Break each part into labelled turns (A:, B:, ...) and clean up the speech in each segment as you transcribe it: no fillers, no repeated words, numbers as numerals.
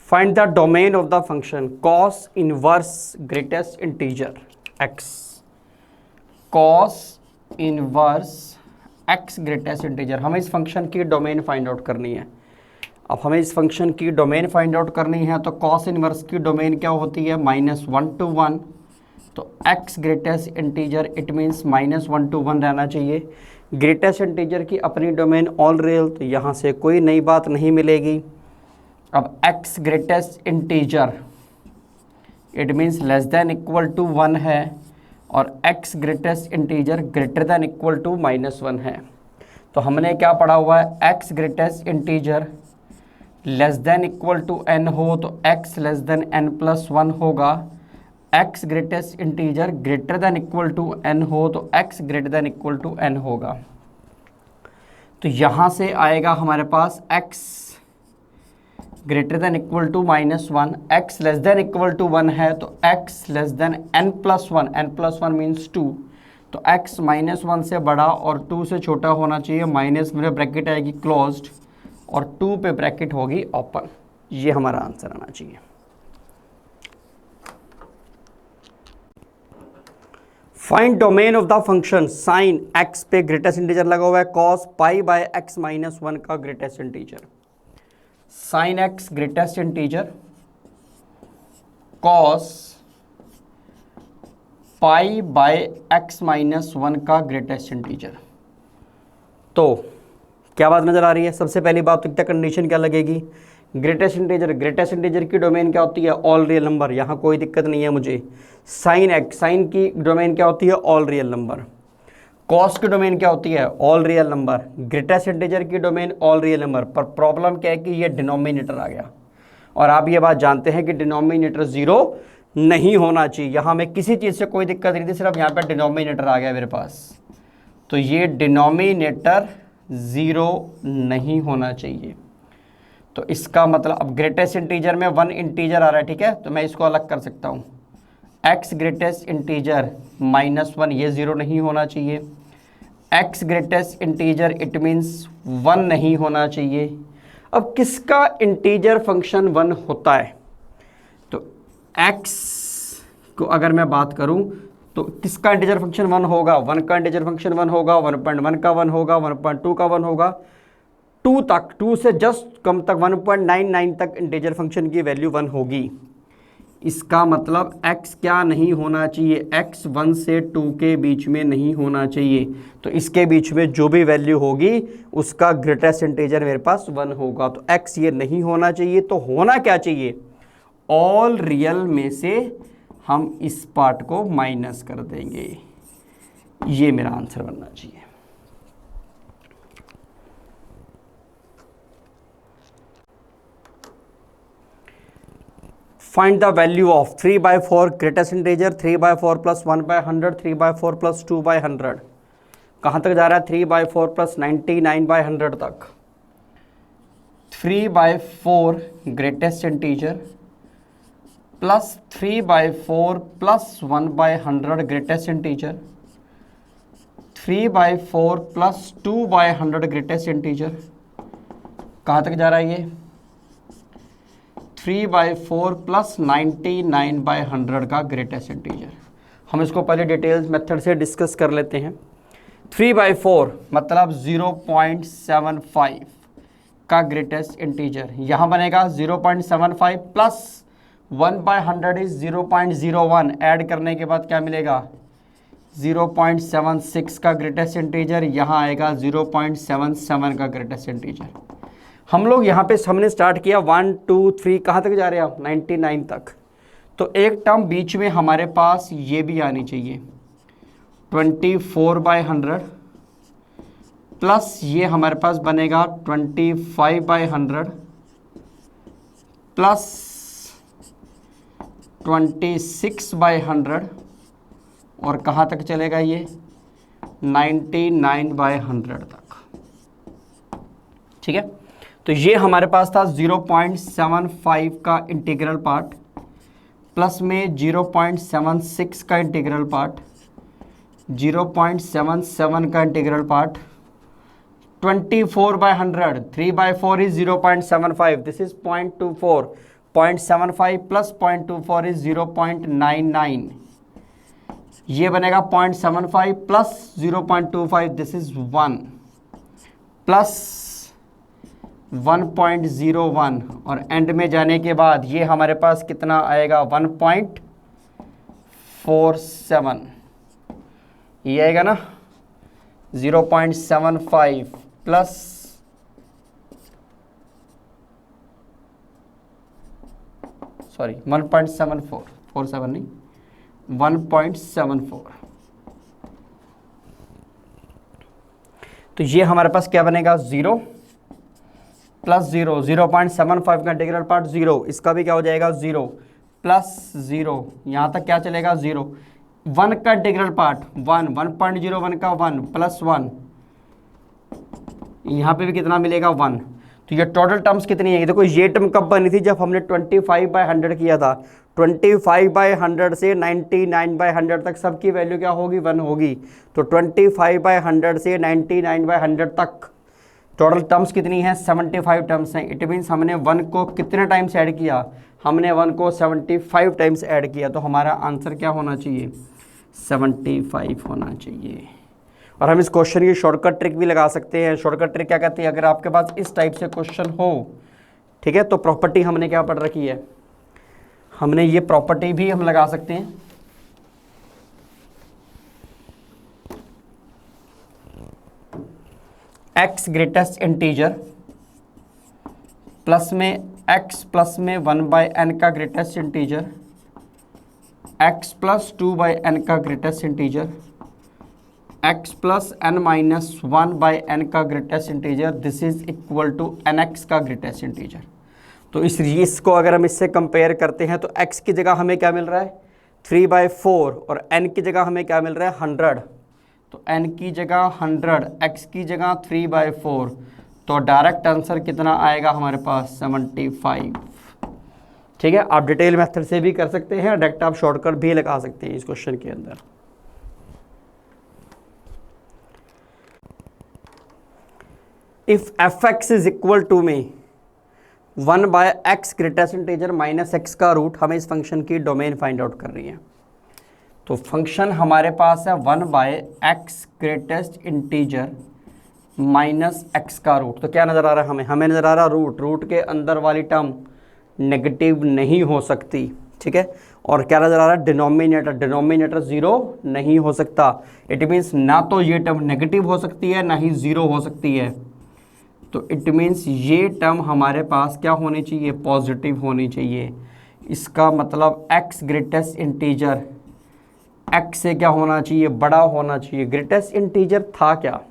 A: Find the domain of the function cos inverse greatest integer x, cos inverse x greatest integer. हमें इस function की domain find out करनी है। अब हमें इस फंक्शन की डोमेन फाइंड आउट करनी है तो कॉस इनवर्स की डोमेन क्या होती है, -1 to 1। तो x greatest integer it means -1 to 1 रहना चाहिए। ग्रेटेस्ट इंटीजर की अपनी डोमेन ऑल रियल, तो यहाँ से कोई नई बात नहीं मिलेगी। अब x greatest integer it means less than equal to 1 है और x greatest integer greater than equal to -1 है। तो हमने क्या पढ़ा हुआ है, x greatest integer less than equal to n हो तो x लेस देन n+1 होगा। x greatest integer greater than equal to n हो तो x greater than equal to n होगा। तो यहाँ से आएगा हमारे पास x greater than equal to -1, x less than equal to 1 है तो x less than n+1, n+1 means 2। तो x -1 से बड़ा और 2 से छोटा होना चाहिए। माइनस में ब्रैकेट आएगी क्लोज्ड और 2 पे ब्रैकेट होगी ओपन। ये हमारा आंसर आना चाहिए। Find domain of the function sine x पे ग्रेटेस्ट इंटीजर लगा हुआ है, cos π/x-1 का greatest integer. Sine x greatest integer, cos π/x-1 का ग्रेटेस्ट इंटीजर। तो क्या बात नजर आ रही है? सबसे पहली बात तो क्या कंडीशन क्या लगेगी, ग्रेटेस्ट इंटीजर की डोमेन क्या होती है, ऑल रियल नंबर। यहाँ कोई दिक्कत नहीं है मुझे। साइन की डोमेन क्या होती है, ऑल रियल नंबर। कॉस की डोमेन क्या होती है, all real number. Greatest integer की डोमेन ऑल रियल नंबर। पर प्रॉब्लम क्या है कि ये डिनोमिनेटर आ गया और आप ये बात जानते हैं कि डिनोमिनेटर 0 नहीं होना चाहिए। यहाँ में किसी चीज़ से कोई दिक्कत नहीं थी, सिर्फ यहाँ पर डिनोमिनेटर आ गया मेरे पास। तो ये डिनोमिनेटर 0 नहीं होना चाहिए। तो इसका मतलब अब ग्रेटेस्ट इंटीजर में 1 इंटीजर आ रहा है, ठीक है, तो मैं इसको अलग कर सकता हूँ। x ग्रेटेस्ट इंटीजर -1 ये 0 नहीं होना चाहिए। x greatest integer it means 1 नहीं होना चाहिए। अब किसका इंटीजर फंक्शन 1 होता है, तो x को अगर मैं बात करूं तो किसका इंटीजर फंक्शन 1 होगा, 1 का इंटीजर फंक्शन 1 होगा, 1.1 का 1 होगा, 1.2 का 1 होगा, 2 तक, 2 से जस्ट कम तक 1.99 तक इंटीजर फंक्शन की वैल्यू 1 होगी। इसका मतलब x क्या नहीं होना चाहिए, x 1 से 2 के बीच में नहीं होना चाहिए। तो इसके बीच में जो भी वैल्यू होगी उसका ग्रेटेस्ट इंटीजर मेरे पास 1 होगा। तो x ये नहीं होना चाहिए, तो होना क्या चाहिए, ऑल रियल में से हम इस पार्ट को माइनस कर देंगे। ये मेरा आंसर बनना चाहिए। Find the value of 3/4 greatest integer, 3/4 + 1/100, 3/4 + 2/100। कहाँ तक जा रहा है, 3/4 + 99/100 तक। 3/4 greatest integer plus 3/4 + 1/100 greatest integer, 3/4 + 2/100 greatest integer. कहाँ तक जा रहा है ये, 3/4 + 99/100 का ग्रेटेस्ट इंटीजर। हम इसको पहले डिटेल्स मेथड से डिस्कस कर लेते हैं। 3/4 मतलब 0.75 का ग्रेटेस्ट इंटीजर, यहाँ बनेगा 0.75 प्लस 1/100 इज 0.01, ऐड करने के बाद क्या मिलेगा, 0.76 का ग्रेटेस्ट इंटीजर, यहाँ आएगा 0.77 का ग्रेटेस्ट इंटीजर। हम लोग यहाँ पे हमने स्टार्ट किया 1 2 3, कहाँ तक जा रहे हैं आप, 99 तक। तो एक टर्म बीच में हमारे पास ये भी आनी चाहिए, 24/100 प्लस ये हमारे पास बनेगा 25/100 प्लस 26/100 और कहाँ तक चलेगा ये, 99/100 तक। ठीक है, तो ये हमारे पास था 0.75 का इंटीग्रल पार्ट प्लस में 0.76 का इंटीग्रल पार्ट, 0.77 का integral part, 24/100, 3/4 is 0.75, this is 0.24, 0.75 plus 0.24 is 0.99, ये बनेगा 0.75 प्लस 0.25, दिस इज 1 प्लस 1.01, और एंड में जाने के बाद ये हमारे पास कितना आएगा 1.47, ये आएगा ना 0.75 प्लस 1.74, 47 नहीं 1.74, तो ये हमारे पास क्या बनेगा 0 प्लस 0, 0.75 का इंटीग्रल पार्ट 0, इसका भी क्या हो जाएगा 0 प्लस 0, यहाँ तक क्या चलेगा 0, 1 का इंटीग्रल पार्ट 1, 1.01 का 1 प्लस 1, यहाँ पे भी कितना मिलेगा 1, तो ये टोटल टर्म्स कितनी है। देखो ये टर्म कब बनी थी, जब हमने 25/100 किया था। 25/100 से 99/100 तक सबकी वैल्यू क्या होगी 1 होगी, तो 25/100 से 99/100 तक टोटल टर्म्स कितनी है 75 टर्म्स हैं। इट मीन्स हमने 1 को कितने टाइम्स ऐड किया, हमने 1 को 75 टाइम्स ऐड किया, तो हमारा आंसर क्या होना चाहिए 75 होना चाहिए। और हम इस क्वेश्चन की शॉर्टकट ट्रिक भी लगा सकते हैं। शॉर्टकट ट्रिक क्या कहती है, अगर आपके पास इस टाइप से क्वेश्चन हो, ठीक है, तो प्रॉपर्टी हमने क्या पढ़ रखी है, हमने ये प्रॉपर्टी भी हम लगा सकते हैं। x ग्रेटेस्ट इंटीजर प्लस में x प्लस में 1/n का greatest integer, x plus 2/n का greatest integer, x plus n minus 1/n का greatest integer, this is equal to nx का ग्रेटेस्ट इंटीजर। तो इसको अगर हम इससे कंपेयर करते हैं तो x की जगह हमें क्या मिल रहा है 3/4 और n की जगह हमें क्या मिल रहा है 100, तो n की जगह 100, x की जगह 3/4, तो डायरेक्ट आंसर कितना आएगा हमारे पास 75। ठीक है, आप डिटेल मेथड से भी कर सकते हैं, डायरेक्ट आप शॉर्टकट भी लगा सकते हैं इस क्वेश्चन के अंदर। If fx is equal to में 1/x greatest integer minus x का रूट, हमें इस फंक्शन की डोमेन फाइंड आउट कर रही है। तो फंक्शन हमारे पास है 1/x greatest integer minus x का रूट, तो क्या नज़र आ रहा है हमें नज़र आ रहा रूट, रूट के अंदर वाली टर्म नेगेटिव नहीं हो सकती। ठीक है, और क्या नज़र आ रहा है डिनोमिनेटर 0 नहीं हो सकता। इट मीन्स ना तो ये टर्म नेगेटिव हो सकती है ना ही 0 हो सकती है, तो इट मीन्स ये टर्म हमारे पास क्या होनी चाहिए पॉजिटिव होनी चाहिए। इसका मतलब x ग्रेटेस्ट इंटीजर x से क्या होना चाहिए बड़ा होना चाहिए। ग्रेटेस्ट इंटीजर था क्या,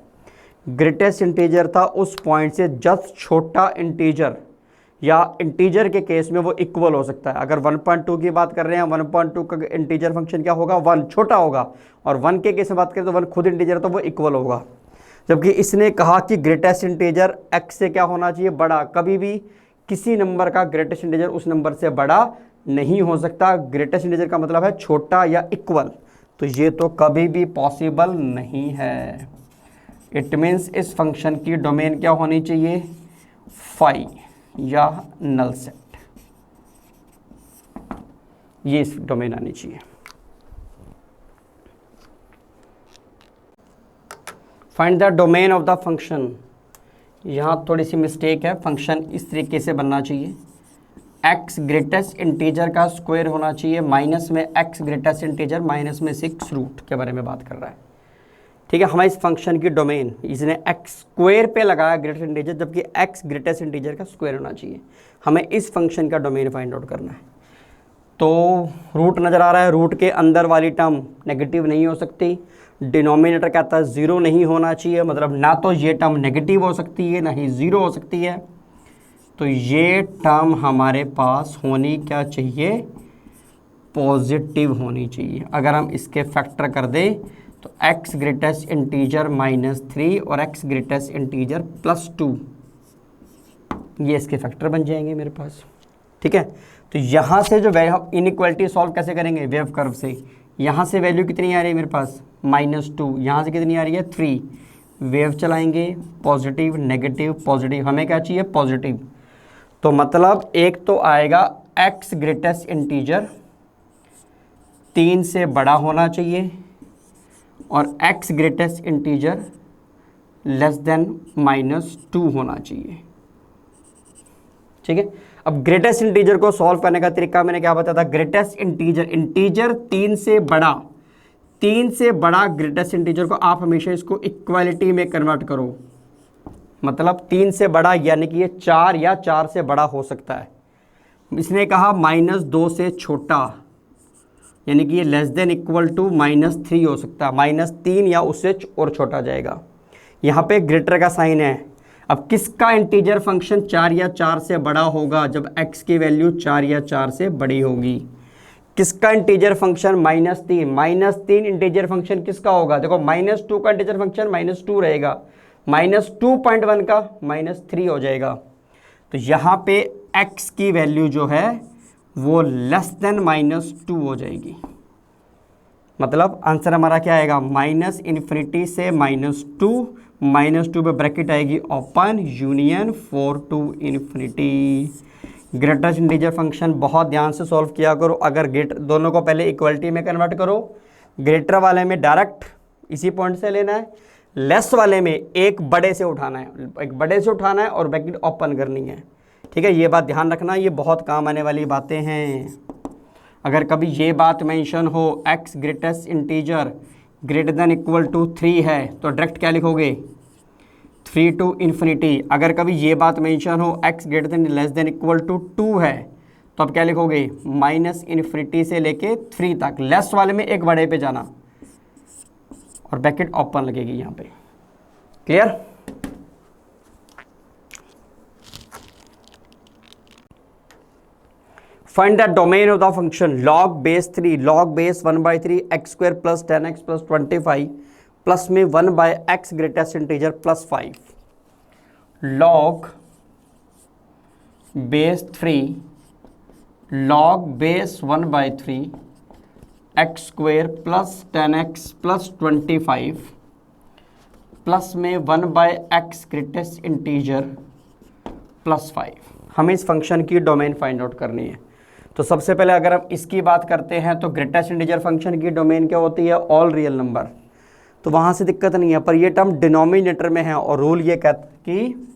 A: ग्रेटेस्ट इंटीजर था उस पॉइंट से जस्ट छोटा इंटीजर, या इंटीजर के केस में वो इक्वल हो सकता है। अगर 1.2 की बात कर रहे हैं, 1.2 का इंटीजर फंक्शन क्या होगा 1 छोटा होगा, और 1 के केस में बात करें तो 1 खुद इंटीजर, तो वो इक्वल होगा। जबकि इसने कहा कि ग्रेटेस्ट इंटीजर x से क्या होना चाहिए बड़ा, कभी भी किसी नंबर का ग्रेटेस्ट इंटीजर उस नंबर से बड़ा नहीं हो सकता। ग्रेटेस्ट इंटीजर का मतलब है छोटा या इक्वल, तो ये तो कभी भी पॉसिबल नहीं है। इट मीन्स इस फंक्शन की डोमेन क्या होनी चाहिए फाई या नल सेट, ये इस डोमेन आनी चाहिए। Find the domain of the function, यहाँ थोड़ी सी मिस्टेक है, फंक्शन इस तरीके से बनना चाहिए, x ग्रेटेस्ट इंटीजर का स्क्वायर होना चाहिए, माइनस में x ग्रेटेस्ट इंटीजर माइनस में 6 रूट के बारे में बात कर रहा है। ठीक है, हमारे इस फंक्शन की डोमेन इसने x स्क्वायर पे लगाया ग्रेटेस्ट इंटीजर, जबकि x ग्रेटेस्ट इंटीजर का स्क्वायर होना चाहिए। हमें इस फंक्शन का डोमेन फाइंड आउट करना है। तो रूट नज़र आ रहा है, रूट के अंदर वाली टर्म नेगेटिव नहीं हो सकती, डिनोमिनेटर कहता है 0 नहीं होना चाहिए, मतलब ना तो ये टर्म नेगेटिव हो सकती है ना ही 0 हो सकती है, तो ये टर्म हमारे पास होनी क्या चाहिए पॉजिटिव होनी चाहिए। अगर हम इसके फैक्टर कर दें तो x ग्रेटेस्ट इंटीजर -3 और x ग्रेटेस्ट इंटीजर +2, ये इसके फैक्टर बन जाएंगे मेरे पास। ठीक है, तो यहाँ से जो हम इनइक्वालिटी सॉल्व कैसे करेंगे वेव कर्व से, यहाँ से वैल्यू कितनी आ रही है मेरे पास -2, यहाँ से कितनी आ रही है 3, वेव चलाएंगे पॉजिटिव नेगेटिव पॉजिटिव, हमें क्या चाहिए पॉजिटिव, तो मतलब एक तो आएगा x ग्रेटेस्ट इंटीजर 3 से बड़ा होना चाहिए और x greatest integer less than -2 होना चाहिए। ठीक है, अब ग्रेटेस्ट इंटीजर को सॉल्व करने का तरीका मैंने क्या बताया था, ग्रेटेस्ट इंटीजर 3 से बड़ा ग्रेटेस्ट इंटीजर को आप हमेशा इसको इक्वालिटी में कन्वर्ट करो, मतलब 3 से बड़ा यानी कि ये 4 या 4 से बड़ा हो सकता है। इसने कहा -2 से छोटा यानी कि ये लेस देन इक्वल टू -3 हो सकता है, -3 या उससे और छोटा जाएगा। यहाँ पे ग्रेटर का साइन है। अब किसका इंटीजर फंक्शन 4 या 4 से बड़ा होगा, जब x की वैल्यू 4 या 4 से बड़ी होगी। किसका इंटीजर फंक्शन -3 इंटीजर फंक्शन किसका होगा, देखो -2 का इंटीजर फंक्शन -2 रहेगा, -2.1 का -3 हो जाएगा। तो यहाँ पे x की वैल्यू जो है वो लेस देन -2 हो जाएगी, मतलब आंसर हमारा क्या आएगा, -∞ से -2 पे ब्रैकेट आएगी open union 4 to ∞। Greatest integer function बहुत ध्यान से सॉल्व किया करो। अगर ग्रेटर दोनों को पहले इक्वलिटी में कन्वर्ट करो, ग्रेटर वाले में डायरेक्ट इसी पॉइंट से लेना है, लेस वाले में एक बड़े से उठाना है, और ब्रैकेट ओपन करनी है। ठीक है, ये बात ध्यान रखना, ये बहुत काम आने वाली बातें हैं। अगर कभी ये बात मेंशन हो x greatest integer greater than equal to 3 है तो डायरेक्ट क्या लिखोगे, 3 to ∞। अगर कभी ये बात मेंशन हो x greater than less than equal to 2 है तो अब क्या लिखोगे, -∞ से लेके 3 तक, लेस वाले में एक बड़े पे जाना और ब्रैकेट ओपन लगेगी यहाँ पे। Clear? Find the domain of the function log base 3 log base 1/3 x square plus 10x plus 25 plus में 1/x greatest integer plus 5। log base 3 log base 1/3 x square plus 10x plus 25 plus में 1/x greatest integer plus 5। हमें इस function की domain find out करनी है। तो सबसे पहले अगर हम इसकी बात करते हैं तो ग्रेटेस्ट इंटीजर फंक्शन की डोमेन क्या होती है, ऑल रियल नंबर। तो वहाँ से दिक्कत नहीं है, पर ये टर्म डिनोमिनेटर में है और रूल ये कहता है कि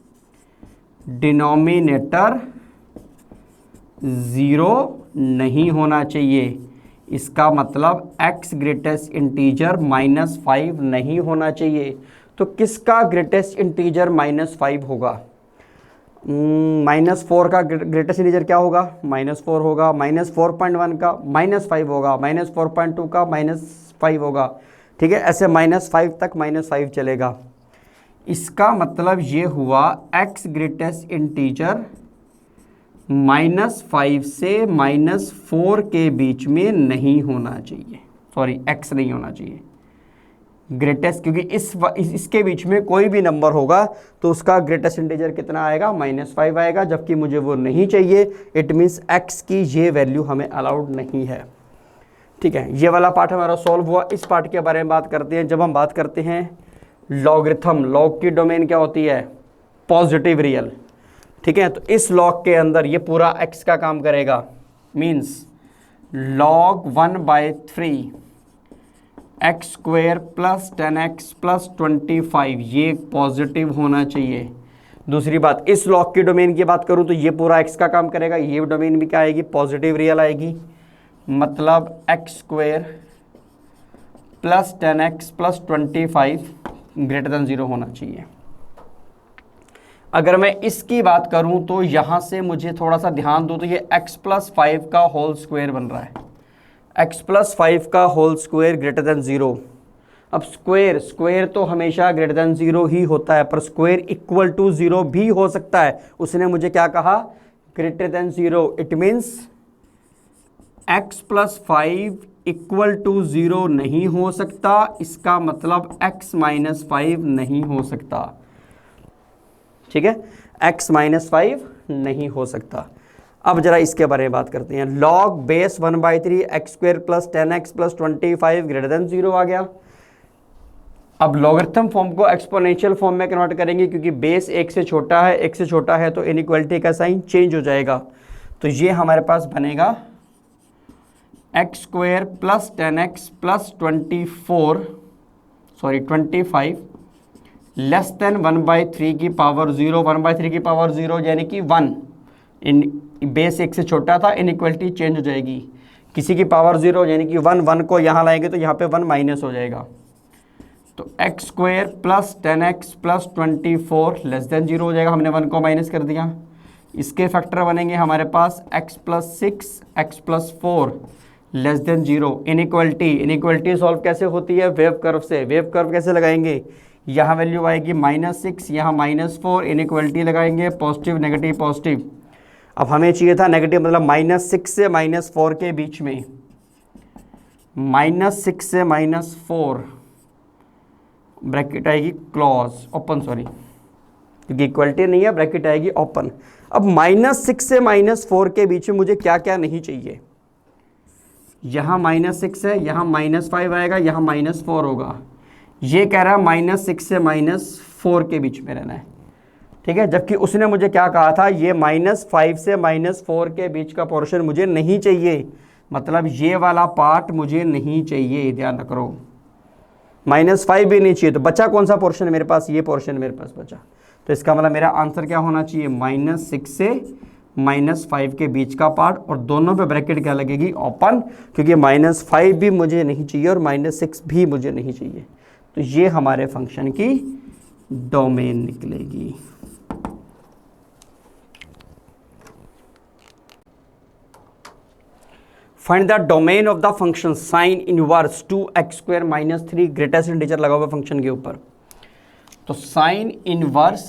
A: डिनोमिनेटर 0 नहीं होना चाहिए। इसका मतलब x ग्रेटेस्ट इंटीजर -5 नहीं होना चाहिए। तो किसका ग्रेटेस्ट इंटीजर -5 होगा, -4 का ग्रेटेस्ट इंटीजर क्या होगा, -4 होगा, -4.1 का -5 होगा, -4.2 का -5 होगा। ठीक है, ऐसे -5 तक -5 चलेगा। इसका मतलब ये हुआ x ग्रेटेस्ट इंटीजर -5 से -4 के बीच में नहीं होना चाहिए, सॉरी x नहीं होना चाहिए ग्रेटेस्ट, क्योंकि इसके बीच में कोई भी नंबर होगा तो उसका ग्रेटेस्ट इंटीजर कितना आएगा, -5 आएगा, जबकि मुझे वो नहीं चाहिए। इट मीन्स x की ये वैल्यू हमें अलाउड नहीं है। ठीक है, ये वाला पार्ट हमारा सॉल्व हुआ। इस पार्ट के बारे में बात करते हैं। जब हम बात करते हैं लॉगरिथम, लॉग की डोमेन क्या होती है, पॉजिटिव रियल। ठीक है, तो इस लॉग के अंदर ये पूरा x का काम करेगा, means log 1/3 x square plus 10x plus 25 ये पॉजिटिव होना चाहिए। दूसरी बात, इस लॉग की डोमेन की बात करूं तो ये पूरा x का काम करेगा, ये डोमेन भी क्या आएगी, पॉजिटिव रियल आएगी। मतलब x square plus 10x plus 25 greater than 0 होना चाहिए। अगर मैं इसकी बात करूं तो यहां से मुझे थोड़ा सा ध्यान दो, तो ये x प्लस 5 का होल स्क्वायर बन रहा है, x प्लस 5 का होल स्क्वायर ग्रेटर देन 0। अब स्क्वायर तो हमेशा ग्रेटर देन 0 ही होता है, पर स्क्वायर इक्वल टू 0 भी हो सकता है। उसने मुझे क्या कहा, greater than 0। It means x plus 5 equal to 0 नहीं हो सकता, इसका मतलब x माइनस 5 नहीं हो सकता। ठीक है, x माइनस 5 नहीं हो सकता। अब जरा इसके बारे में बात करते हैं। log base 1/3 x square plus 10x plus 25 greater than 0 आ गया। अब लॉगरिथम फॉर्म को एक्सपोनेंशियल फॉर्म में कन्वर्ट करेंगे, क्योंकि बेस 1 से छोटा है, 1 से छोटा है तो इनइक्वालिटी का साइन चेंज हो जाएगा। तो ये हमारे पास बनेगा x square plus 10x plus 25 less than 1/3 की पावर 0, 1/3 की पावर 0 यानी कि 1, इन बेस 1 से छोटा था, इनइक्वलिटी चेंज हो जाएगी। किसी की पावर 0 यानी कि 1 को यहाँ लाएंगे तो यहाँ पे 1 माइनस हो जाएगा। तो x square plus 10x plus 24 less than 0 हो जाएगा, हमने 1 को माइनस कर दिया। इसके फैक्टर बनेंगे हमारे पास x plus 6 x plus 4 less than 0। Inequality solve कैसे होती है? वेव कर्व से। वेव कर्व कैसे लगाएंगे? यहाँ वैल्यू आएगी -6, यहाँ -4, इनइक्वलिटी लगाएंगे पॉजिटिव नेगेटिव पॉजिटिव। अब हमें चाहिए था नेगेटिव, मतलब -6 से -4 के बीच में, -6 से -4 ब्रैकेट आएगी क्लोज ओपन, सॉरी क्योंकि इक्वलिटी नहीं है, ब्रैकेट आएगी ओपन। अब -6 से -4 के बीच में मुझे क्या क्या नहीं चाहिए? यहाँ -6 है, यहाँ -5 आएगा, यहाँ -4 होगा। ये कह रहा है -6 से -4 के बीच में रहना है, ठीक है। जबकि उसने मुझे क्या कहा था? ये -5 से -4 के बीच का पोर्शन मुझे नहीं चाहिए, मतलब ये वाला पार्ट मुझे नहीं चाहिए, ध्यान रखो। -5 भी नहीं चाहिए, तो बचा कौन सा पोर्शन मेरे पास? ये पोर्शन मेरे पास बचा। तो इसका मतलब मेरा आंसर क्या होना चाहिए? -6 से -5 के बीच का पार्ट, और दोनों पे ब्रैकेट क्या लगेगी? ओपन, क्योंकि -5 भी मुझे नहीं चाहिए और -6 भी मुझे नहीं चाहिए। तो ये हमारे फंक्शन की डोमेन निकलेगी। Find the domain of the function sine inverse 2x² - 3 greatest integer लगा हुआ फंक्शन के ऊपर। तो sine inverse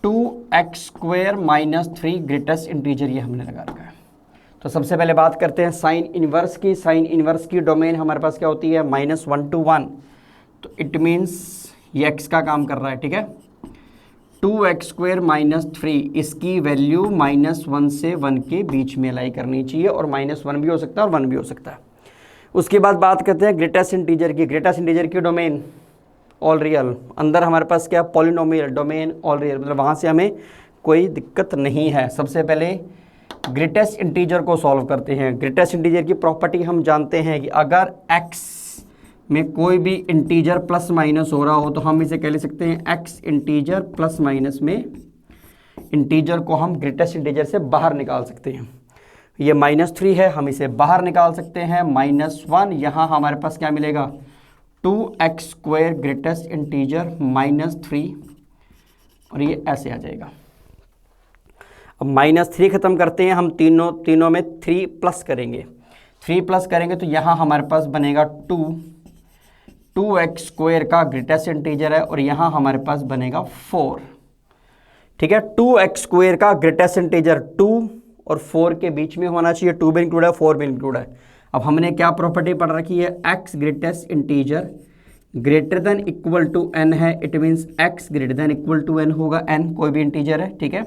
A: 2x² - 3 greatest integer ये हमने लगा रखा है। तो सबसे पहले बात करते हैं साइन इनवर्स की। साइन इनवर्स की डोमेन हमारे पास क्या होती है? -1 to 1। तो इट मीन्स ये x का काम कर रहा है, ठीक है। 2x² - 3, इसकी वैल्यू -1 से 1 के बीच में लाई करनी चाहिए, और -1 भी हो सकता है और 1 भी हो सकता है। उसके बाद बात करते हैं ग्रेटेस्ट इंटीजर की। ग्रेटेस्ट इंटीजर की डोमेन ऑल रियल, अंदर हमारे पास क्या? पॉलिनोमियल, डोमेन ऑल रियल, मतलब वहाँ से हमें कोई दिक्कत नहीं है। सबसे पहले ग्रेटेस्ट इंटीजर को सॉल्व करते हैं। ग्रेटेस्ट इंटीजर की प्रॉपर्टी हम जानते हैं कि अगर x में कोई भी इंटीजर प्लस माइनस हो रहा हो तो हम इसे कह ले सकते हैं x इंटीजर प्लस माइनस में इंटीजर को हम ग्रेटेस्ट इंटीजर से बाहर निकाल सकते हैं। ये -3 है, हम इसे बाहर निकाल सकते हैं। -1, यहाँ हमारे पास क्या मिलेगा? 2x² ग्रेटेस्ट इंटीजर -3, और ये ऐसे आ जाएगा। अब -3 खत्म करते हैं हम, तीनों में 3 प्लस करेंगे। 3 प्लस करेंगे तो यहाँ हमारे पास बनेगा 2x² का ग्रेटेस्ट इंटीजर है, और यहाँ हमारे पास बनेगा 4, ठीक है। 2x² का ग्रेटेस्ट इंटीजर 2 और 4 के बीच में होना चाहिए। 2 भी इंक्लूड है, 4 भी इंक्लूड है। अब हमने क्या प्रॉपर्टी पढ़ रखी है? x greatest integer greater than equal to n है, it means x greater than equal to n होगा, n कोई भी इंटीजर है, ठीक है।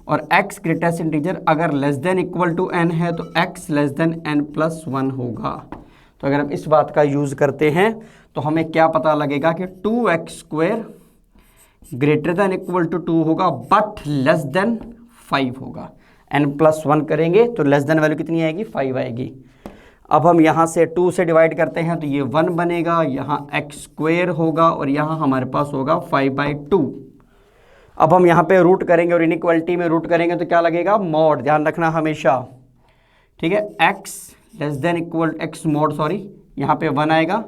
A: और x ग्रेटेस्ट इंटीजर अगर less than equal to n है तो x लेस देन n+1 होगा। तो अगर हम इस बात का यूज़ करते हैं तो हमें क्या पता लगेगा कि 2x² greater than equal to 2 होगा, बट लेस देन 5 होगा। n+1 करेंगे तो लेस देन वैल्यू कितनी आएगी? 5 आएगी। अब हम यहाँ से 2 से डिवाइड करते हैं तो ये 1 बनेगा, यहाँ x² होगा, और यहाँ हमारे पास होगा 5/2। अब हम यहाँ पे रूट करेंगे, और इनइक्वालिटी में रूट करेंगे तो क्या लगेगा? मॉड, ध्यान रखना हमेशा, ठीक है। x less than equal x mod, sorry, यहाँ पे 1 आएगा,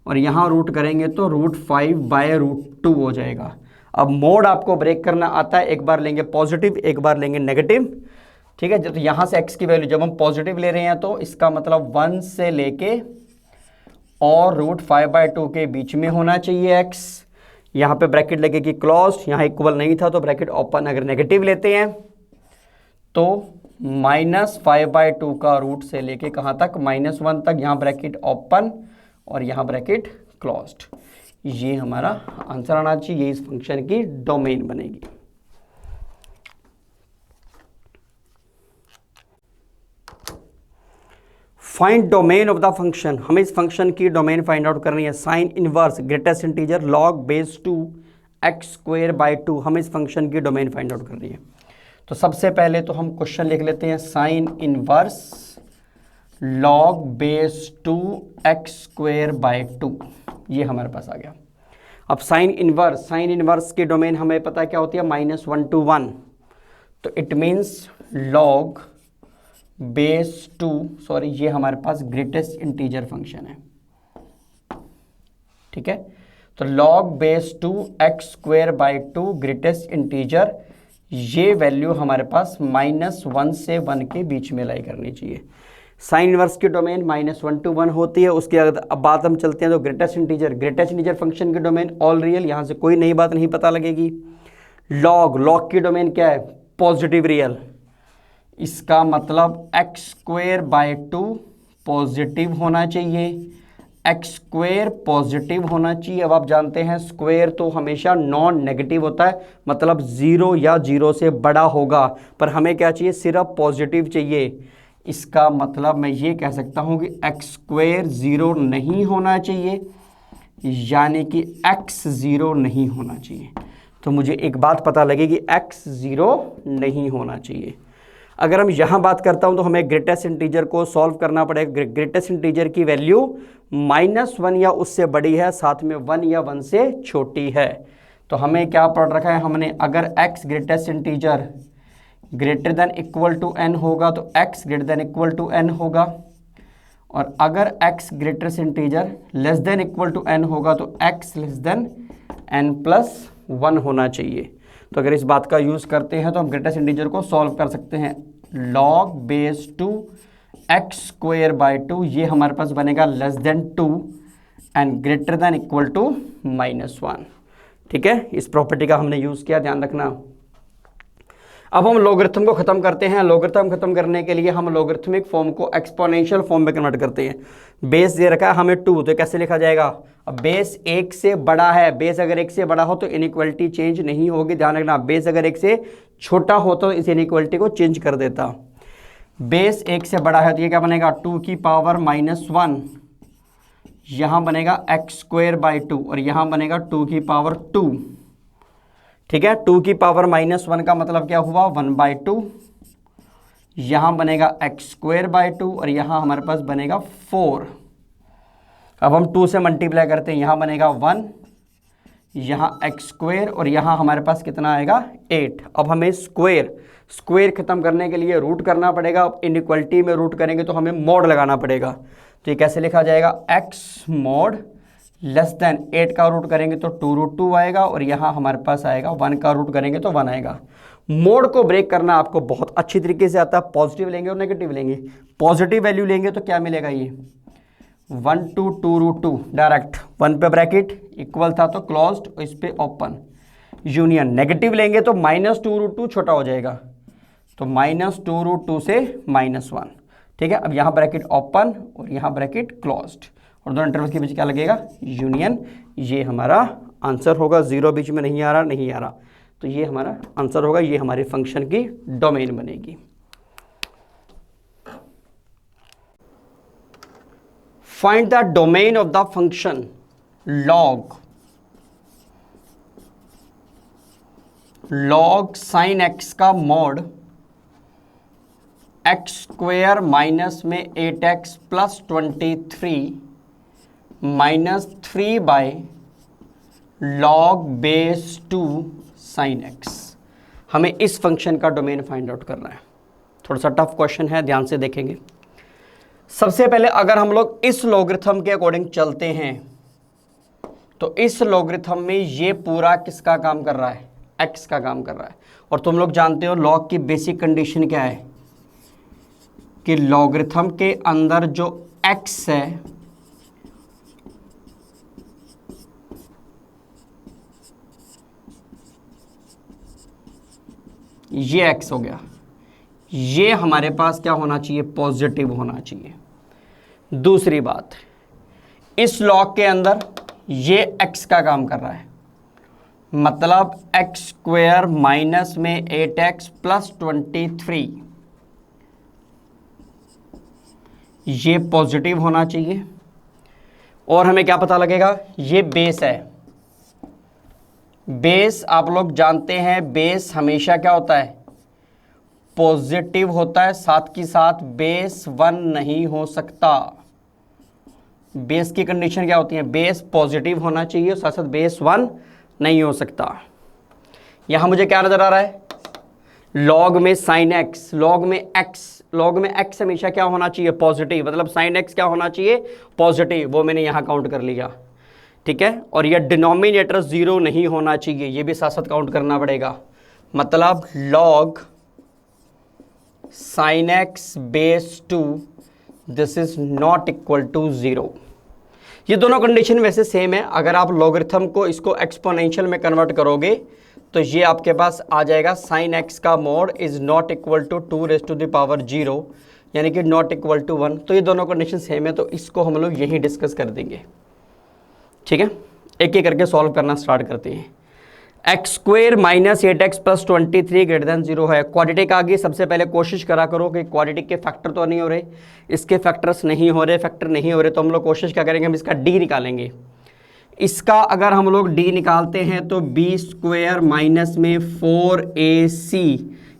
A: और यहाँ रूट करेंगे तो √5/√2 हो जाएगा। अब मोड आपको ब्रेक करना आता है, एक बार लेंगे पॉजिटिव, एक बार लेंगे नेगेटिव, ठीक है। तो यहाँ से x की वैल्यू जब हम पॉजिटिव ले रहे हैं तो इसका मतलब 1 से लेके और √5/2 के बीच में होना चाहिए x। यहाँ पे ब्रैकेट लगेगी क्लोज, यहाँ इक्वल नहीं था तो ब्रैकेट ओपन। अगर नेगेटिव लेते हैं तो -5/2 का रूट से लेके कहाँ तक? -1 तक, यहाँ ब्रैकेट ओपन और यहाँ ब्रैकेट क्लोज्ड। ये हमारा आंसर आना चाहिए, ये इस फंक्शन की डोमेन बनेगी। Find domain of the function, हमें इस फंक्शन की डोमेन फाइंड आउट करनी है। Sine inverse greatest integer log base 2 x² by 2, हमें इस फंक्शन की डोमेन फाइंड आउट करनी है। तो सबसे पहले तो हम क्वेश्चन लिख लेते हैं, sine inverse log base 2x² / 2, ये हमारे पास आ गया। अब साइन इनवर्स की डोमेन हमें पता है क्या होती है, -1 to 1, तो it means log base 2, sorry ये हमारे पास ग्रेटेस्ट इंटीजर फंक्शन है, ठीक है। तो log base 2x² / 2 greatest integer, ये वैल्यू हमारे पास -1 से 1 के बीच में लाई करनी चाहिए। साइन इनवर्स की डोमेन -1 to 1 होती है। उसके अब बात हम चलते हैं तो ग्रेटेस्ट इंटीजर फंक्शन की डोमेन ऑल रियल, यहाँ से कोई नई बात नहीं पता लगेगी। लॉग की डोमेन क्या है, पॉजिटिव रियल, इसका मतलब x² / 2 पॉजिटिव होना चाहिए, x² पॉजिटिव होना चाहिए। अब आप जानते हैं स्क्वायर तो हमेशा नॉन नेगेटिव होता है, मतलब 0 या 0 से बड़ा होगा, पर हमें क्या चाहिए, सिर्फ पॉजिटिव चाहिए। इसका मतलब मैं ये कह सकता हूँ कि x² 0 नहीं होना चाहिए, यानी कि x 0 नहीं होना चाहिए। तो मुझे एक बात पता लगेगी, x 0 नहीं होना चाहिए। अगर हम यहाँ बात करता हूँ तो हमें ग्रेटेस्ट इंटीजर को सॉल्व करना पड़ेगा। ग्रेटेस्ट इंटीजर की वैल्यू -1 या उससे बड़ी है, साथ में 1 या 1 से छोटी है। तो हमें क्या पढ़ रखा है हमने, अगर x greatest integer greater than equal to n होगा तो x greater than equal to n होगा, और अगर x greatest integer less than equal to n होगा तो x लेस देन n+1 होना चाहिए। तो अगर इस बात का यूज़ करते हैं तो हम ग्रेटेस्ट इंटीजर को सॉल्व कर सकते हैं। लॉग बेस 2x² / 2, ये हमारे पास बनेगा less than 2 and greater than equal to -1, ठीक है। इस प्रॉपर्टी का हमने यूज़ किया, ध्यान रखना। अब हम लॉगरिथम को ख़त्म करते हैं। लॉगरिथम ख़त्म करने के लिए हम लॉगरिथमिक फॉर्म को एक्सपोनेंशियल फॉर्म में कन्वर्ट करते हैं। बेस दे रखा है हमें 2, तो कैसे लिखा जाएगा, अब बेस 1 से बड़ा है, बेस अगर 1 से बड़ा हो तो इनइक्वालिटी चेंज नहीं होगी, ध्यान रखना। बेस अगर 1 से छोटा हो तो इस इनइक्वालिटी को चेंज कर देता। बेस 1 से बड़ा है तो ये क्या बनेगा, 2 की पावर -1, यहाँ बनेगा x² / 2 और यहाँ बनेगा 2 की पावर 2, ठीक है। 2 की पावर -1 का मतलब क्या हुआ, 1/2, यहाँ बनेगा x² / 2 और यहाँ हमारे पास बनेगा 4। अब हम 2 से मल्टीप्लाई करते हैं, यहाँ बनेगा 1, यहाँ x² और यहाँ हमारे पास कितना आएगा 8। अब हमें स्क्वायर खत्म करने के लिए रूट करना पड़ेगा। अब इनइक्वालिटी में रूट करेंगे तो हमें मॉड लगाना पड़ेगा। तो ये कैसे लिखा जाएगा, x मॉड लेस देन 8 का रूट करेंगे तो 2√2 आएगा और यहाँ हमारे पास आएगा 1 का रूट करेंगे तो 1 आएगा। मोड को ब्रेक करना आपको बहुत अच्छी तरीके से आता है। पॉजिटिव लेंगे और नेगेटिव लेंगे। पॉजिटिव वैल्यू लेंगे तो क्या मिलेगा, ये 1 to 2√2 डायरेक्ट, 1 पे ब्रैकेट इक्वल था तो क्लोज्ड, इस पे ओपन यूनियन। नेगेटिव लेंगे तो -2√2 छोटा हो जाएगा, तो -2√2 से -1, ठीक है। अब यहाँ ब्रैकेट ओपन और यहाँ ब्रैकेट क्लोज्ड और दोनों इंटरवल के बीच क्या लगेगा, यूनियन। ये हमारा आंसर होगा, 0 बीच में नहीं आ रहा, तो ये हमारा आंसर होगा, ये हमारे फंक्शन की डोमेन बनेगी। Find the domain of the function log sign x का मॉड x² माइनस में 8x + 23 -3 log base 2 sin x। हमें इस फंक्शन का डोमेन फाइंड आउट करना है। थोड़ा सा टफ क्वेश्चन है, ध्यान से देखेंगे। सबसे पहले अगर हम लोग इस लॉगरिथम के अकॉर्डिंग चलते हैं तो इस लॉगरिथम में ये पूरा किसका काम कर रहा है, x का काम कर रहा है। और तुम लोग जानते हो लॉग की बेसिक कंडीशन क्या है कि लॉगरिथम के अंदर जो x है ये x हो गया, ये हमारे पास क्या होना चाहिए, पॉजिटिव होना चाहिए। दूसरी बात, इस लॉग के अंदर ये x का काम कर रहा है, मतलब x² माइनस में 8x + 23 ये पॉजिटिव होना चाहिए। और हमें क्या पता लगेगा, ये बेस है। बेस आप लोग जानते हैं, बेस हमेशा क्या होता है, पॉजिटिव होता है, साथ की साथ बेस 1 नहीं हो सकता। बेस की कंडीशन क्या होती है, बेस पॉजिटिव होना चाहिए, साथ साथ बेस 1 नहीं हो सकता। यहां मुझे क्या नजर आ रहा है, लॉग में साइन एक्स, लॉग में एक्स हमेशा क्या होना चाहिए, पॉजिटिव, मतलब साइन एक्स क्या होना चाहिए, पॉजिटिव, वो मैंने यहां काउंट कर लिया, ठीक है। और यह डिनोमिनेटर 0 नहीं होना चाहिए, ये भी साथ साथ काउंट करना पड़ेगा। मतलब log sine x base 2 this is not equal to 0। ये दोनों कंडीशन वैसे सेम है। अगर आप लॉगरिथम को इसको एक्सपोनेंशियल में कन्वर्ट करोगे तो ये आपके पास आ जाएगा साइन एक्स का mod is not equal to 2⁻�0, यानी कि नॉट इक्वल टू 1। तो ये दोनों कंडीशन सेम है, तो इसको हम लोग यहीं डिस्कस कर देंगे, ठीक है। एक एक करके सॉल्व करना स्टार्ट करते हैं। x² - 8x + 23 > 0 है। क्वाड्रेटिक आ गई, सबसे पहले कोशिश करा करो कि क्वाड्रेटिक के फैक्टर तो नहीं हो रहे, इसके फैक्टर्स नहीं हो रहे, फैक्टर नहीं हो रहे, तो हम लोग कोशिश क्या करेंगे, हम इसका d निकालेंगे। इसका अगर हम लोग d निकालते हैं तो b² माइनस में 4ac,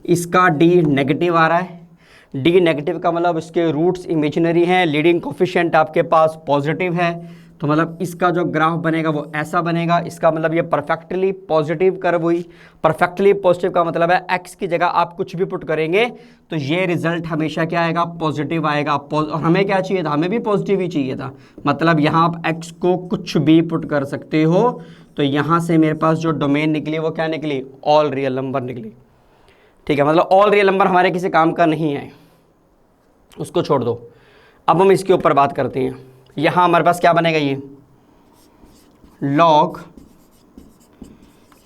A: इसका d नेगेटिव आ रहा है। d नेगेटिव का मतलब इसके रूट्स इमेजिनरी हैं, लीडिंग कोफिशिएंट आपके पास पॉजिटिव है, तो मतलब इसका जो ग्राफ बनेगा वो ऐसा बनेगा। इसका मतलब ये परफेक्टली पॉजिटिव कर्व हुई। परफेक्टली पॉजिटिव का मतलब है x की जगह आप कुछ भी पुट करेंगे तो ये रिजल्ट हमेशा क्या आएगा, पॉजिटिव आएगा। और हमें क्या चाहिए था, हमें भी पॉजिटिव ही चाहिए था। मतलब यहाँ आप x को कुछ भी पुट कर सकते हो, तो यहाँ से मेरे पास जो डोमेन निकली वो क्या निकली, ऑल रियल नंबर निकली, ठीक है। मतलब ऑल रियल नंबर हमारे किसी काम का नहीं है, उसको छोड़ दो। अब हम इसके ऊपर बात करते हैं। यहाँ हमारे पास क्या बनेगा, ये log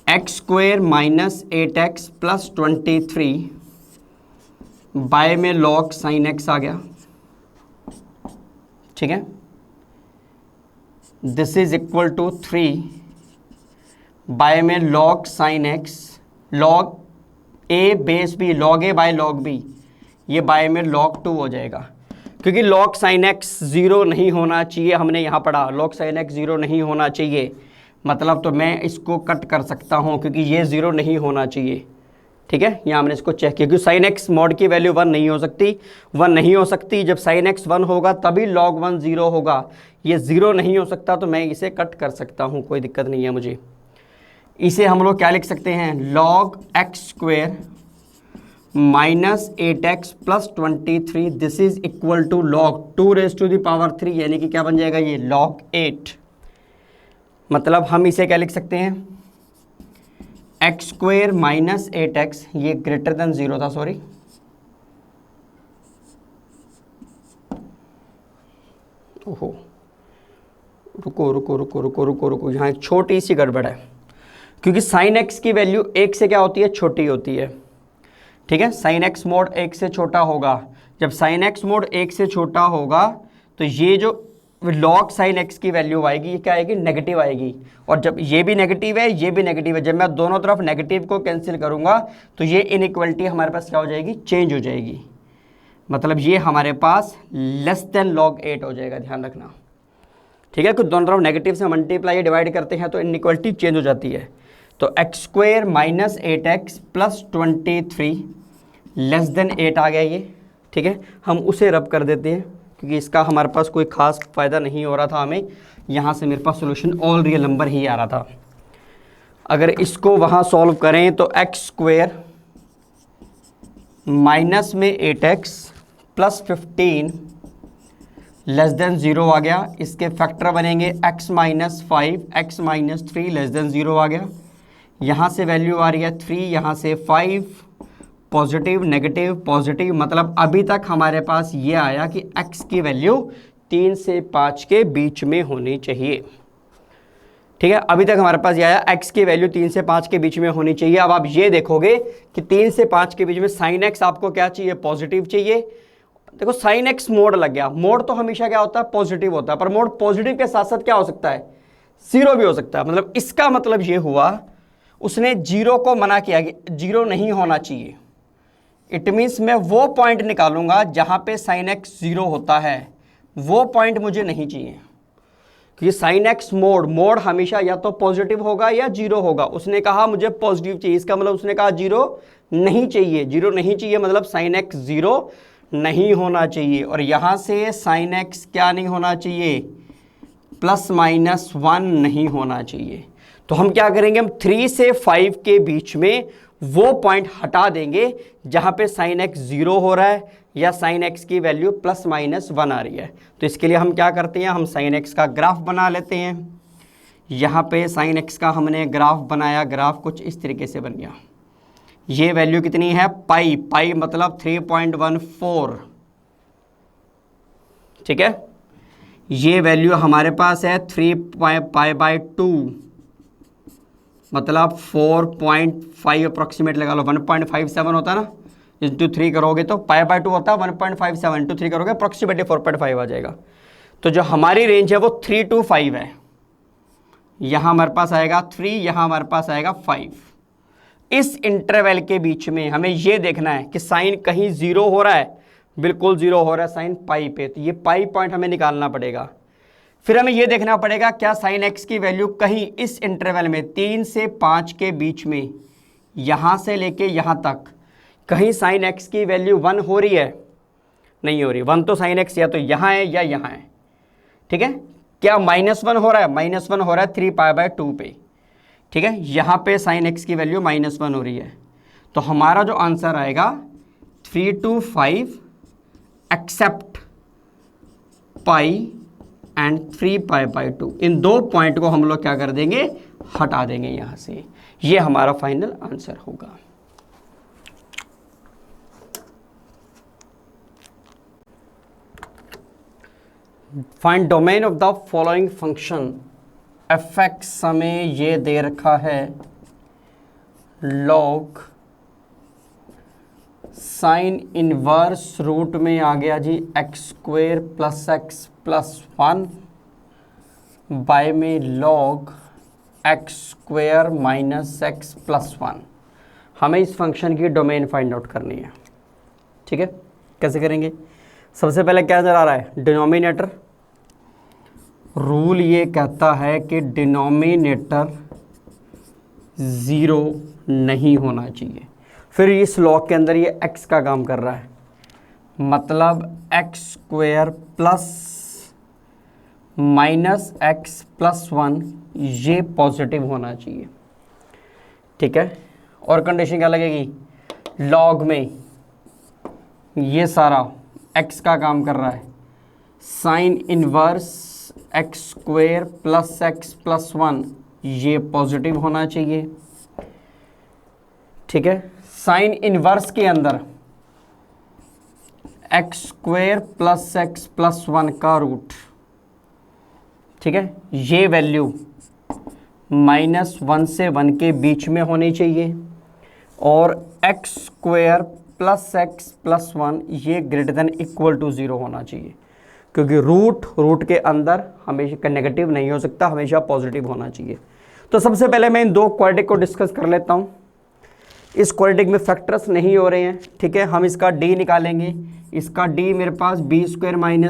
A: x² - 8x + 23 बाय में log sin x आ गया, ठीक है। This is equal to 3 by में log sin x, log a base b, log a by log b, ये बाय में log 2 हो जाएगा। क्योंकि log sin x 0 नहीं होना चाहिए, हमने यहाँ पढ़ा log sin x 0 नहीं होना चाहिए, मतलब तो मैं इसको कट कर सकता हूँ क्योंकि ये 0 नहीं होना चाहिए, ठीक है। यहाँ हमने इसको चेक किया क्योंकि sin x मॉड की वैल्यू 1 नहीं हो सकती, 1 नहीं हो सकती। जब sin x 1 होगा तभी log 1 0 होगा, ये 0 नहीं हो सकता, तो मैं इसे कट कर सकता हूँ, कोई दिक्कत नहीं है मुझे। इसे हम लोग क्या लिख सकते हैं, log x² - 8x + 23 this is equal to log 2⁻3, यानी कि क्या बन जाएगा ये log 8। मतलब हम इसे क्या लिख सकते हैं, x² - 8x, ये ग्रेटर देन 0 था, सॉरी, ओहो रुको रुको रुको रुको रुको रुको, यहाँ एक छोटी सी गड़बड़ है। क्योंकि साइन एक्स की वैल्यू 1 से क्या होती है, छोटी होती है, ठीक है। साइन एक्स मोड 1 से छोटा होगा। जब साइन एक्स मोड 1 से छोटा होगा तो ये जो log साइन एक्स की वैल्यू आएगी, ये क्या आएगी, नेगेटिव आएगी। और जब ये भी नेगेटिव है, ये भी नेगेटिव है, जब मैं दोनों तरफ नेगेटिव को कैंसिल करूंगा तो ये इनइक्वलिटी हमारे पास क्या हो जाएगी, चेंज हो जाएगी। मतलब ये हमारे पास लेस देन log 8 हो जाएगा, ध्यान रखना, ठीक है। क्योंकि दोनों तरफ नेगेटिव से मल्टीप्लाई डिवाइड करते हैं तो इनइक्वलिटी चेंज हो जाती है। तो x² - 8x + 23 लेस देन 8 आ गया ये, ठीक है। हम उसे रब कर देते हैं क्योंकि इसका हमारे पास कोई ख़ास फ़ायदा नहीं हो रहा था हमें, यहाँ से मेरे पास सोल्यूशन ऑल रियल नंबर ही आ रहा था। अगर इसको वहाँ सॉल्व करें तो x² माइनस में 8x + 15 लेस देन 0 आ गया। इसके फैक्टर बनेंगे x - 5, x - 3 लेस देन 0 आ गया। यहाँ से वैल्यू आ रही है 3, यहाँ से 5, पॉजिटिव नेगेटिव पॉजिटिव। मतलब अभी तक हमारे पास ये आया कि x की वैल्यू 3 से 5 के बीच में होनी चाहिए, ठीक है। अभी तक हमारे पास ये आया x की वैल्यू 3 से 5 के बीच में होनी चाहिए। अब आप ये देखोगे कि 3 से 5 के बीच में साइन x आपको क्या चाहिए, पॉजिटिव चाहिए। देखो साइन x मोड लग गया, मोड तो हमेशा क्या होता है, पॉजिटिव होता है, पर मोड पॉजिटिव के साथ साथ क्या हो सकता है, 0 भी हो सकता है। मतलब इसका मतलब ये हुआ उसने 0 को मना किया कि 0 नहीं होना चाहिए। इट मीन्स मैं वो पॉइंट निकालूंगा जहां पे साइन x 0 होता है, वो पॉइंट मुझे नहीं चाहिए। क्योंकि साइन एक्स मोड हमेशा या तो पॉजिटिव होगा या जीरो होगा। उसने कहा मुझे पॉजिटिव चाहिए, इसका मतलब उसने कहा जीरो नहीं चाहिए, जीरो नहीं चाहिए मतलब साइन एक्स जीरो नहीं होना चाहिए। और यहां से साइन एक्स क्या नहीं होना चाहिए, प्लस माइनस 1 नहीं होना चाहिए। तो हम क्या करेंगे, हम 3 से 5 के बीच में वो पॉइंट हटा देंगे जहां पे साइन एक्स जीरो हो रहा है या साइन एक्स की वैल्यू प्लस माइनस 1 आ रही है। तो इसके लिए हम क्या करते हैं, हम साइन एक्स का ग्राफ बना लेते हैं। यहाँ पे साइन एक्स का हमने ग्राफ बनाया, ग्राफ कुछ इस तरीके से बन गया। ये वैल्यू कितनी है, पाई, पाई मतलब 3.14, ठीक है। ये वैल्यू हमारे पास है 3π/2 मतलब 4.5 अप्रोक्सीमेट लगा लो, 1.57 होता है ना, इंटू 3 करोगे तो π/2 होता है 1.57, इंटू 3 करोगे अप्रोक्सीमेटली 4.5 आ जाएगा। तो जो हमारी रेंज है वो 3 to 5 है। यहाँ हमारे पास आएगा 3, यहाँ हमारे पास आएगा 5। इस इंटरवल के बीच में हमें ये देखना है कि साइन कहीं जीरो हो रहा है, बिल्कुल जीरो हो रहा है साइन पाई पे, तो ये पाई पॉइंट हमें निकालना पड़ेगा। फिर हमें ये देखना पड़ेगा क्या साइन एक्स की वैल्यू कहीं इस इंटरवल में 3 से 5 के बीच में, यहाँ से लेके यहाँ तक, कहीं साइन एक्स की वैल्यू 1 हो रही है, नहीं हो रही। 1 तो साइन एक्स या तो यहाँ है या यहाँ है, ठीक है। क्या -1 हो रहा है, -1 हो रहा है 3π/2 पे, ठीक है। यहाँ पे साइन एक्स की वैल्यू -1 हो रही है। तो हमारा जो आंसर आएगा 3 to 5 एक्सेप्ट पाई एंड 3π/2। इन दो पॉइंट को हम लोग क्या कर देंगे, हटा देंगे यहाँ से। ये हमारा फाइनल आंसर होगा। Find domain of the following function. एफ(x) हमें ये दे रखा है log साइन इनवर्स रूट में आ गया जी x² + x + 1 बाय में log x² - x + 1। हमें इस फंक्शन की डोमेन फाइंड आउट करनी है, ठीक है। कैसे करेंगे, सबसे पहले क्या नजर आ रहा है, डिनोमिनेटर। रूल ये कहता है कि डिनोमिनेटर ज़ीरो नहीं होना चाहिए। फिर इस लॉग के अंदर ये x का काम कर रहा है, मतलब x² - x + 1 ये पॉजिटिव होना चाहिए, ठीक है। और कंडीशन क्या लगेगी, लॉग में ये सारा x का काम कर रहा है, साइन इनवर्स x² + x + 1 ये पॉजिटिव होना चाहिए, ठीक है। साइन इनवर्स के अंदर x² + x + 1 का रूट, ठीक है, ये वैल्यू -1 से 1 के बीच में होनी चाहिए। और x² + x + 1 ये > 0 होना चाहिए, क्योंकि रूट के अंदर हमेशा नेगेटिव नहीं हो सकता, हमेशा पॉजिटिव होना चाहिए। तो सबसे पहले मैं इन दो क्वाड्रेटिक को डिस्कस कर लेता हूँ। इस क्वाड्रेटिक में फैक्टर्स नहीं हो रहे हैं, ठीक है। हम इसका d निकालेंगे। इसका d मेरे पास b² -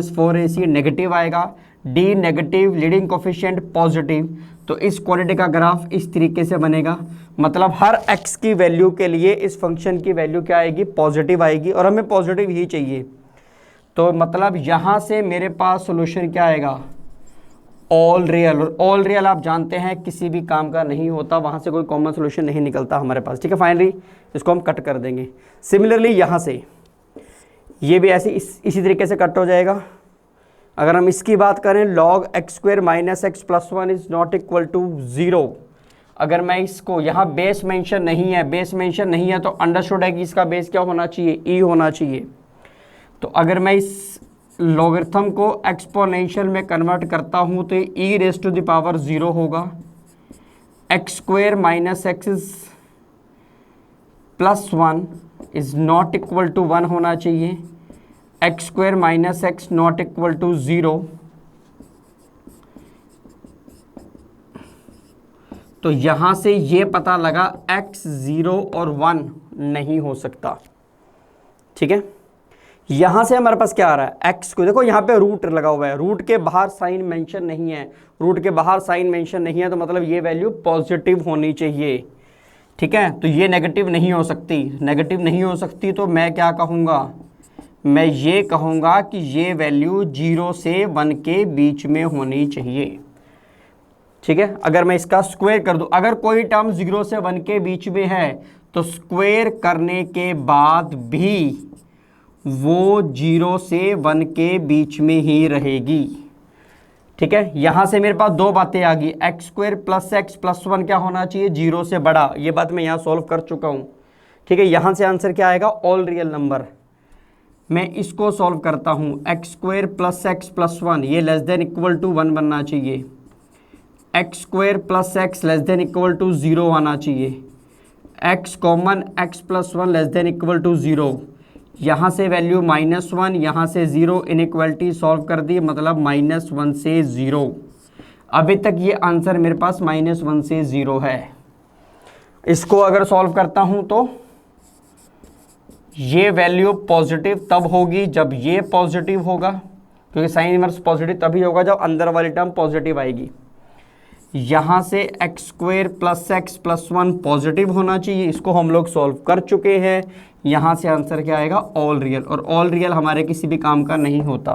A: 4ac नेगेटिव आएगा, d negative, leading coefficient positive. तो इस क्वाड्रेटिक का ग्राफ इस तरीके से बनेगा, मतलब हर x की वैल्यू के लिए इस फंक्शन की वैल्यू क्या आएगी, पॉजिटिव आएगी, और हमें पॉजिटिव ही चाहिए। तो मतलब यहाँ से मेरे पास सोल्यूशन क्या आएगा, ऑल रियल। ऑल रियल आप जानते हैं किसी भी काम का नहीं होता, वहाँ से कोई कॉमन सोल्यूशन नहीं निकलता हमारे पास, ठीक है। फाइनली इसको हम कट कर देंगे। सिमिलरली यहाँ से ये भी ऐसे इसी तरीके से कट हो जाएगा। अगर हम इसकी बात करें, log x² - x + 1 is not equal to 0। अगर मैं इसको, यहाँ बेस मेंशन नहीं है, बेस मेंशन नहीं है तो अंडरस्टूड है कि इसका बेस क्या होना चाहिए, e होना चाहिए। तो अगर मैं इस लॉगरिथम को एक्सपोनेंशियल में कन्वर्ट करता हूँ तो ये e⁻0 होगा। x² - x + 1 is not equal to 1 होना चाहिए, x² - x not equal to 0। तो यहाँ से ये पता लगा x 0 और 1 नहीं हो सकता, ठीक है। यहाँ से हमारे पास क्या आ रहा है, एक्स को देखो यहाँ पे रूट लगा हुआ है, रूट के बाहर साइन मेंशन नहीं है, रूट के बाहर साइन मेंशन नहीं है, तो मतलब ये वैल्यू पॉजिटिव होनी चाहिए। ठीक है, तो ये नेगेटिव नहीं हो सकती, नेगेटिव नहीं हो सकती, तो मैं क्या कहूँगा, मैं ये कहूँगा कि ये वैल्यू 0 से 1 के बीच में होनी चाहिए। ठीक है, अगर मैं इसका स्क्वायर कर दूं, अगर कोई टर्म 0 से 1 के बीच में है तो स्क्वायर करने के बाद भी वो 0 से 1 के बीच में ही रहेगी। ठीक है, यहां से मेरे पास दो बातें आ गई, x square plus x plus 1 क्या होना चाहिए, 0 से बड़ा, ये बात मैं यहां सॉल्व कर चुका हूं। ठीक है, यहां से आंसर क्या आएगा, ऑल रियल नंबर। मैं इसको सॉल्व करता हूं, x square plus x plus 1 ये लेस देन इक्वल टू 1 बनना चाहिए, x square plus x less than equal to 0 आना चाहिए, x common x plus 1 less than equal to 0, यहाँ से वैल्यू -1, यहाँ से 0, इनइक्वालिटी सॉल्व कर दी, मतलब -1 से 0। अभी तक ये आंसर मेरे पास -1 से 0 है। इसको अगर सॉल्व करता हूँ तो ये वैल्यू पॉजिटिव तब होगी जब ये पॉजिटिव होगा, क्योंकि साइन इनवर्स पॉजिटिव तभी होगा जब अंदर वाली टर्म पॉजिटिव आएगी। यहाँ से x square plus x plus 1 positive होना चाहिए, इसको हम लोग सॉल्व कर चुके हैं। यहाँ से आंसर क्या आएगा, ऑल रियल, और ऑल रियल हमारे किसी भी काम का नहीं होता।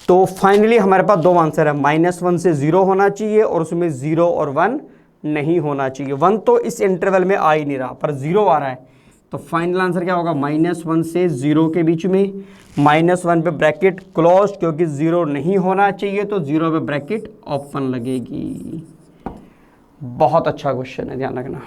A: तो फाइनली हमारे पास दो आंसर है, -1 से 0 होना चाहिए और उसमें 0 और 1 नहीं होना चाहिए। 1 तो इस इंटरवल में आ ही नहीं रहा, पर 0 आ रहा है, तो फाइनल आंसर क्या होगा, -1 से 0 के बीच में, -1 पे ब्रैकेट क्लोज, क्योंकि 0 नहीं होना चाहिए तो 0 पे ब्रैकेट ओपन लगेगी। बहुत अच्छा क्वेश्चन है, ध्यान रखना।